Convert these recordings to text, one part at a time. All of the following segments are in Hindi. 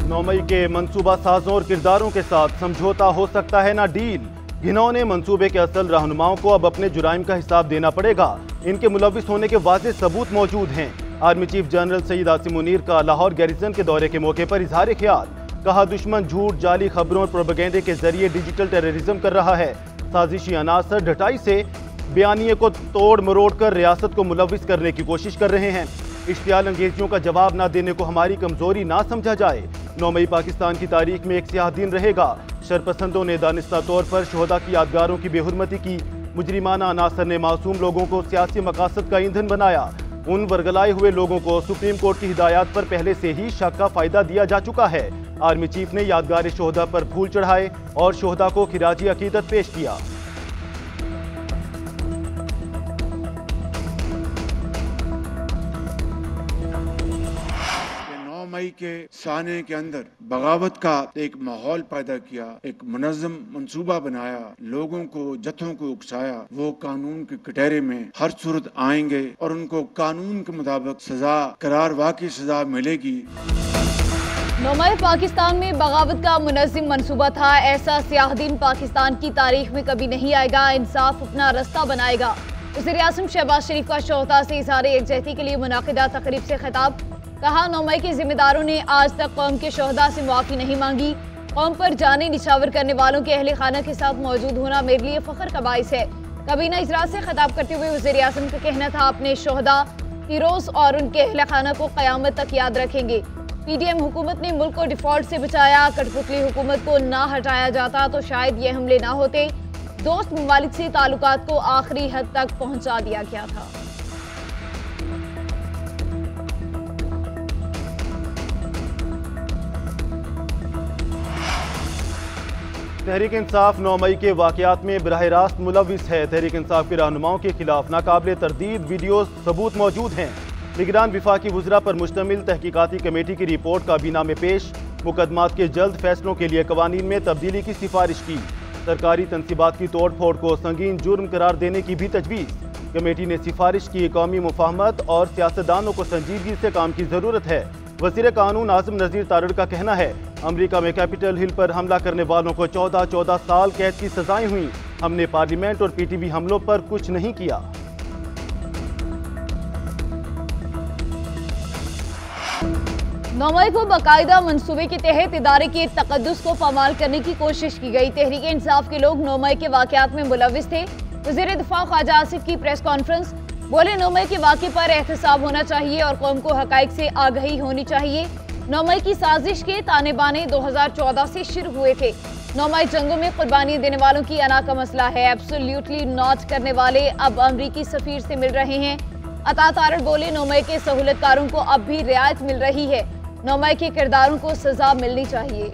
9 मई के मंसूबा साजों और किरदारों के साथ समझौता हो सकता है ना डील। घिनौने मंसूबे के असल रहनुमाओं को अब अपने जुराइम का हिसाब देना पड़ेगा। इनके मुलविस होने के वाज़ेह सबूत मौजूद हैं। Army chief general Syed Asim Munir का लाहौर गैरिसन के दौरे के मौके पर इजहार ख्याल। कहा, दुश्मन झूठ, जाली खबरों और प्रोपेगेंडे के जरिए डिजिटल टेररिज्म कर रहा है। साजिशी अनासर ढटाई से बयानिए को तोड़ मरोड़ कर रियासत को मुलविस करने की कोशिश कर रहे हैं। इश्तियाल अंगेजियों का जवाब ना देने को हमारी कमजोरी ना समझा जाए। 9 मई पाकिस्तान की तारीख में एक स्याह दिन रहेगा। शरपसंदों ने दानिस्ता तौर पर शोहदा की यादगारों की बेहुरमती की। मुजरिमाना अनासर ने मासूम लोगों को सियासी मकासद का ईंधन बनाया। उन वर्गलाए हुए लोगों को सुप्रीम कोर्ट की हिदायत पर पहले से ही शक का फायदा दिया जा चुका है। आर्मी चीफ ने यादगार शोहदा पर फूल चढ़ाए और शोहदा को खिराजी अकीदत पेश किया। 9 मई के साने के अंदर बगावत का एक माहौल पैदा किया, एक मुनज़्ज़म मंसूबा बनाया, लोगों को जत्थों को उकसाया। वो कानून के कटहरे में हर सूरत आएंगे और उनको कानून के मुताबिक सजा करार वाकई सजा मिलेगी। 9 मई पाकिस्तान में बगावत का मुनज़्ज़म मंसूबा था। ऐसा स्याह दिन पाकिस्तान की तारीख में कभी नहीं आएगा। इंसाफ अपना रास्ता बनाएगा। वज़ीर-ए-आज़म शहबाज शरीफ का शोहदा से इज़हार यकजहती के लिए मुनाकिदा तकरीब से खिताब। कहा, 9 मई के जिम्मेदारों ने आज तक कौम के शोहदा से मुआफ़ी नहीं मांगी। कौम पर जाने निछावर करने वालों के अहले खाना के साथ मौजूद होना मेरे लिए फ़ख्र का बाइस है। काबीना इजलास से खिताब करते हुए वज़ीर-ए-आज़म का कहना था, अपने शोहदा हीरोज़ और उनके अहले खाना को क़यामत तक याद रखेंगे। PDM हुकूमत ने मुल्क को डिफ़ॉल्ट से बचाया। कठपुतली हुकूमत को ना हटाया जाता तो शायद ये हमले ना होते। दोस्त ममालिक से ताल्लुकात को आखिरी हद तक पहुँचा दिया गया था। तहरीक इंसाफ 9 मई के वाक़यात में बराह रास्त मुलविस है। तहरीक इंसाफ के रहनुमाओं के खिलाफ नाकाबिले तरदीद वीडियो सबूत मौजूद हैं। निगरान विफाकी वज़रा पर मुश्तमिल तहकीकाती कमेटी की रिपोर्ट काबीना में पेश। मुकदमात के जल्द फैसलों के लिए कवानीन में तब्दीली की सिफारिश की। सरकारी तनसीबात की तोड़ फोड़ को संगीन जुर्म करार देने की भी तजवीज़। कमेटी ने सिफारिश की, कौमी मुफाहमत और सियासतदानों को संजीदगी से काम की ज़रूरत है। वज़ीर कानून आज़म नज़ीर तारड़ का कहना है, अमरीका में कैपिटल हिल पर हमला करने वालों को 14 साल कैद की सजाएं हुई। हमने पार्लियामेंट और PTV हमलों पर कुछ नहीं किया। नौ मई को बाकायदा मंसूबे के तहत इदारे के तकद्दुस को पामाल करने की कोशिश की गई। तहरीक इंसाफ के लोग 9 मई के वाक़यात में मुलविस थे। वज़ीर दिफा ख्वाजा आसिफ की प्रेस कॉन्फ्रेंस। बोले, 9 मई के वाक़े पर एहतसाब होना चाहिए और कौम को हक़ाइक़ से आगाही होनी चाहिए। 9 मई की साजिश के ताने बाने 2014 से शुरू हुए थे। 9 मई जंगों में कुर्बानी देने वालों की अना का मसला है। एब्सोल्युटली नॉट करने वाले अब अमरीकी सफीर से मिल रहे हैं। अता तारड़ बोले, 9 मई के सहूलतकारों को अब भी रियायत मिल रही है। 9 मई के किरदारों को सजा मिलनी चाहिए।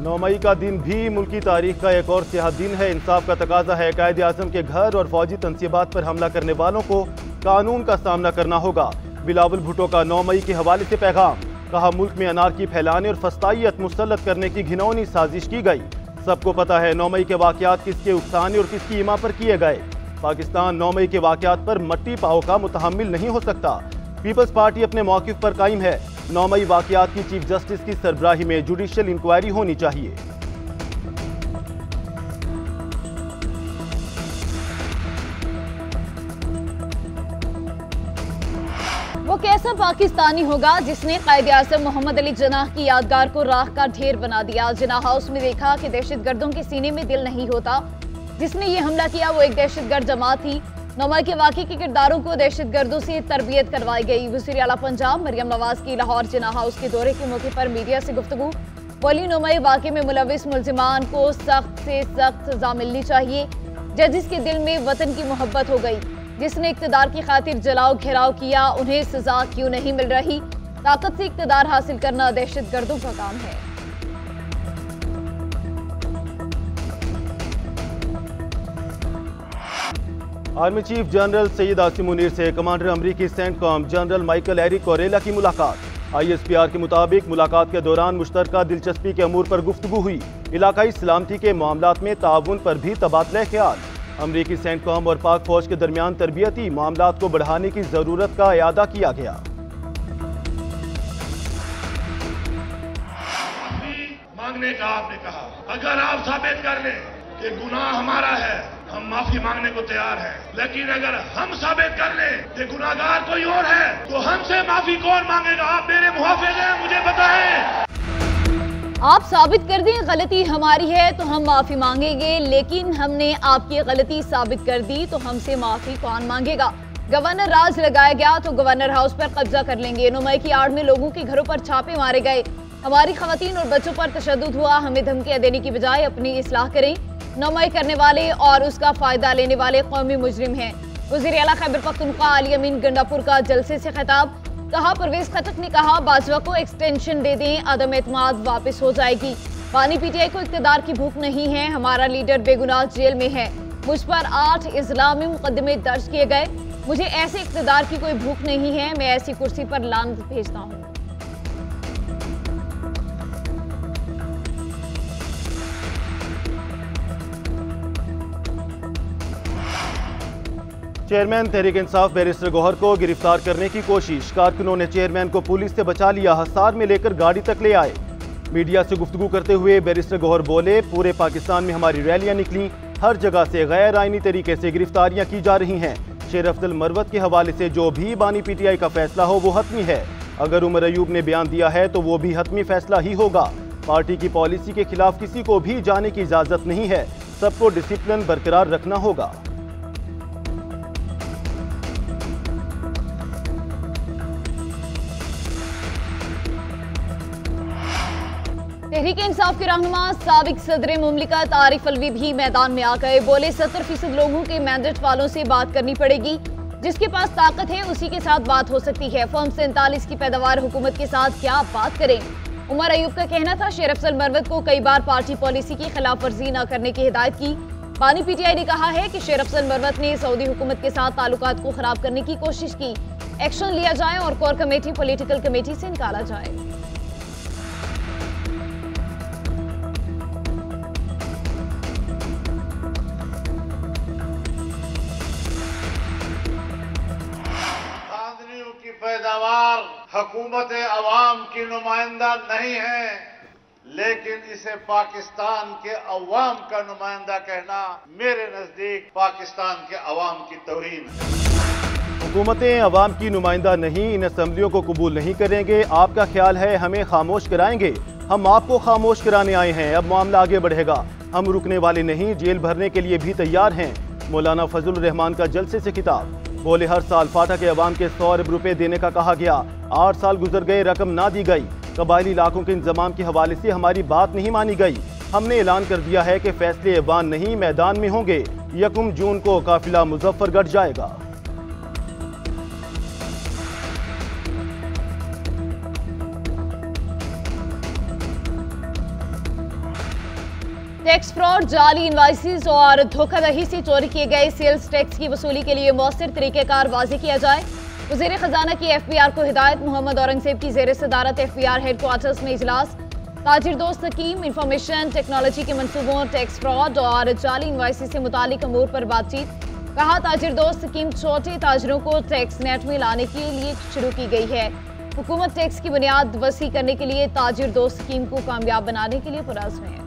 नौ मई का दिन भी मुल्की तारीख का एक और स्याह दिन है। इंसाफ का तकाजा है। कायदे आज़म के घर और फौजी तनसीबात पर हमला करने वालों को कानून का सामना करना होगा। बिलावल भुट्टो का 9 मई के हवाले से पैगाम। कहा, मुल्क में अनारकी फैलाने और फस्तायत मुसल्लत करने की घिनौनी साजिश की गई। सबको पता है 9 मई के वाक़यात किसके उकसाने और किसकी इमा पर किए गए। पाकिस्तान 9 मई के वाक़यात पर मट्टी पाव का मुतहम्मिल नहीं हो सकता। पीपल्स पार्टी अपने मौक़िफ़ पर कायम है। 9 मई वाक़यात की चीफ जस्टिस की सरबराही में जुडिशल इंक्वायरी होनी चाहिए। वो कैसा पाकिस्तानी होगा जिसने कायदे आज़म मोहम्मद अली जिन्नाह की यादगार को राख का ढेर बना दिया। जिन्नाह हाउस में देखा कि दहशतगर्दों के सीने में दिल नहीं होता। जिसने ये हमला किया वो एक दहशतगर्द जमात थी। 9 मई के वाक़े के किरदारों को दहशतगर्दों से तरबियत करवाई गई। वज़ीर आला पंजाब मरियम नवाज की लाहौर जिन्नाह हाउस के दौरे के मौके पर मीडिया से गुफ्तगू। बोली, 9 मई वाक़े में मुलविस मुल्ज़िमान को सख्त से सख्त सजा मिलनी चाहिए। जजिस के दिल में वतन की मोहब्बत हो गई। जिसने इक़्तिदार की खातिर जलाओ घेराव किया उन्हें सजा क्यों नहीं मिल रही। ताकत से इक़्तिदार हासिल करना दहशतगर्दों का काम है। Army chief general Syed Asim Munir से कमांडर अमरीकी सेंटकॉम जनरल माइकल एरिक कोरेला की मुलाकात। ISPR के मुताबिक मुलाकात के दौरान मुश्तरका दिलचस्पी के अमूर पर गुफ्तगू हुई। इलाकाई सलामती के मामलात में ताउन पर भी तबादला ख्याल। अमरीकी सेंटकॉम और पाक फौज के दरमियान तरबियती मामलात को बढ़ाने की जरूरत का इयादा किया गया। मांगने का आपने कहा, अगर आप साबित कर लें कि गुनाह हमारा है, हम माफी मांगने को तैयार हैं। लेकिन अगर हम साबित कर लें कि गुनाहगार कोई और है, तो हमसे माफी कौन मांगेगा? आप मेरे मुहाफिज हैं, मुझे बताएं। आप साबित कर दें गलती हमारी है तो हम माफी मांगेंगे, लेकिन हमने आपकी गलती साबित कर दी तो हमसे माफी कौन मांगेगा? गवर्नर राज लगाया गया तो गवर्नर हाउस पर कब्जा कर लेंगे। 9 मई की आड़ में लोगों के घरों पर छापे मारे गए। हमारी खवातीन और बच्चों पर तशद्दुद हुआ। हमें धमकियां देने की बजाय अपनी इस्लाह करें। 9 मई करने वाले और उसका फायदा लेने वाले कौमी मुजरिम हैं। वज़ीर आला खैबर पख्तूनख्वा अली अमीन गंडापुर का जलसे से खिताब। कहा, परवेज खटक ने कहा बाजवा को एक्सटेंशन दे दें, अदम एतमाद वापस हो जाएगी। बानी पीटीआई को इक़्तिदार की भूख नहीं है, हमारा लीडर बेगुनाह जेल में है। मुझ पर 8 इस्लामी मुकदमे दर्ज किए गए। मुझे ऐसे इक़्तिदार की कोई भूख नहीं है, मैं ऐसी कुर्सी पर लानत भेजता हूँ। चेयरमैन तहरीक इंसाफ बैरिस्टर गौहर को गिरफ्तार करने की कोशिश। कारकुनों ने चेयरमैन को पुलिस से बचा लिया, हिसार में लेकर गाड़ी तक ले आए। मीडिया से गुफ्तगू करते हुए बैरिस्टर गौहर बोले, पूरे पाकिस्तान में हमारी रैलियां निकली, हर जगह से गैर आईनी तरीके से गिरफ्तारियां की जा रही हैं। शेर अफजल मरवत के हवाले से जो भी बानी पीटीआई का फैसला हो वो हतमी है। अगर उमर अयूब ने बयान दिया है तो वो भी हतमी फैसला ही होगा। पार्टी की पॉलिसी के खिलाफ किसी को भी जाने की इजाजत नहीं है, सबको डिसिप्लिन बरकरार रखना होगा। तहरीक इंसाफ के रहनुमा साबिक सदर मुमलिकत आरिफ अलवी भी मैदान में आ गए। बोले, 70% लोगों के मैंडेट वालों से बात करनी पड़ेगी, जिसके पास ताकत है उसी के साथ बात हो सकती है। फॉर्म 47 की पैदावार हुकूमत के साथ क्या बात करें? उमर अयूब का कहना था शेर अफजल मरवत को कई बार पार्टी पॉलिसी की खिलाफ वर्जी न करने की हिदायत की। बानी पीटीआई ने कहा है कि शेर अफजल मरवत ने सऊदी हुकूमत के साथ ताल्लुकात को खराब करने की कोशिश की। एक्शन लिया जाए और कोर कमेटी पॉलिटिकल कमेटी से निकाला जाए। पैदावार हुकूमत अवाम की नुमाइंदा नहीं है, लेकिन इसे पाकिस्तान के अवाम का नुमाइंदा कहना मेरे नजदीक पाकिस्तान के अवाम की तौहीन है। हुकूमतें अवाम की नुमाइंदा नहीं, इन असम्बलियों को कबूल नहीं करेंगे। आपका ख्याल है हमें खामोश कराएंगे? हम आपको खामोश कराने आए हैं। अब मामला आगे बढ़ेगा, हम रुकने वाले नहीं, जेल भरने के लिए भी तैयार हैं। मौलाना फजलुर रहमान का जलसे से खिताब। बोले, हर साल फाटा के अवाम के 100 अरब रुपए देने का कहा गया, 8 साल गुजर गए, रकम ना दी गई। कबायली इलाकों के इंतजाम के हवाले से हमारी बात नहीं मानी गई। हमने ऐलान कर दिया है कि फैसले ऐवान नहीं मैदान में होंगे। 1 जून को काफिला मुजफ्फरगढ़ जाएगा। टैक्स फ्रॉड, जाली इनवाइसेस और धोखाधड़ी से चोरी किए गए सेल्स टैक्स की वसूली के लिए मौसर तरीक़ेकार वाज़ेह किया जाए। वज़ीर ख़जाना की FPR को हिदायत। मोहम्मद औरंगज़ेब की ज़ेर सदारत FPR हेडक्वार्टर्स में इजलास। ताजिर दोस्त स्कीम, इंफॉर्मेशन टेक्नोलॉजी के मनसूबों, टैक्स फ्रॉड और जाली इनवाइसेस से मुतालिक अमूर पर बातचीत। कहा, ताजिर दोस्त स्कीम छोटे ताजरों को टैक्स नेट में लाने के लिए शुरू की गई है। हुकूमत टैक्स की बुनियाद वसी करने के लिए ताजिर दोस्त स्कीम को कामयाब बनाने के लिए पुरअज़्म है।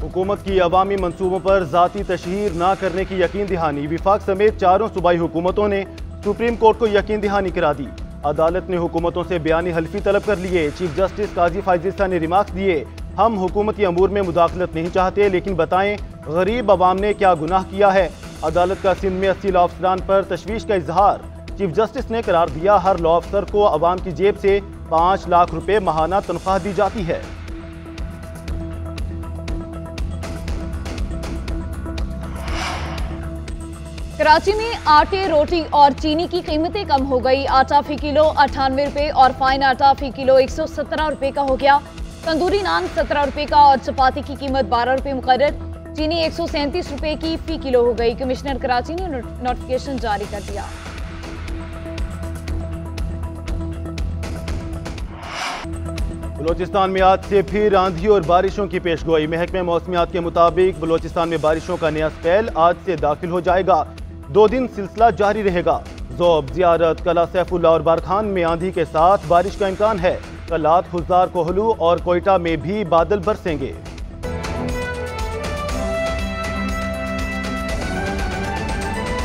हुकूमत की अवामी मंसूबों पर ज़ाती तशहीर ना करने की यकीन दहानी। विफाक समेत 4 सूबाई हुकूमतों ने सुप्रीम कोर्ट को यकीन दहानी करा दी। अदालत ने हुकूमतों से बयानी हल्फी तलब कर लिए। चीफ जस्टिस काजी फायजिस्ता ने रिमार्क्स दिए, हम हुकूमती अमूर में मुदाखलत नहीं चाहते, लेकिन बताएं गरीब अवाम ने क्या गुनाह किया है। अदालत का सिंध में 80 लॉ अफसरान पर तशवीश का इजहार। चीफ जस्टिस ने करार दिया, हर लॉ अफसर को अवाम की जेब से 5 लाख रुपए माहाना तनख्वाह दी जाती है। कराची में आटे, रोटी और चीनी की कीमतें कम हो गई। आटा फी किलो 98 रुपए और फाइन आटा फी किलो 117 रुपए का हो गया। तंदूरी नान 17 रुपए का और चपाती की कीमत 12 रुपए मुकर्रर। चीनी 137 रुपए की फी किलो हो गई। कमिश्नर कराची ने नोटिफिकेशन जारी कर दिया। बलोचिस्तान में आज से फिर आंधी और बारिशों की पेशगोई। महकमे मौसमियात के मुताबिक बलोचिस्तान में बारिशों का नया स्पेल आज से दाखिल हो जाएगा। 2 दिन सिलसिला जारी रहेगा। ज़ोब, ज़ियारत, कला, सैफुल्ला और बारखान में आंधी के साथ बारिश का इम्कान है। कल रात हुज़ार, कोहलू और कोयटा में भी बादल बरसेंगे।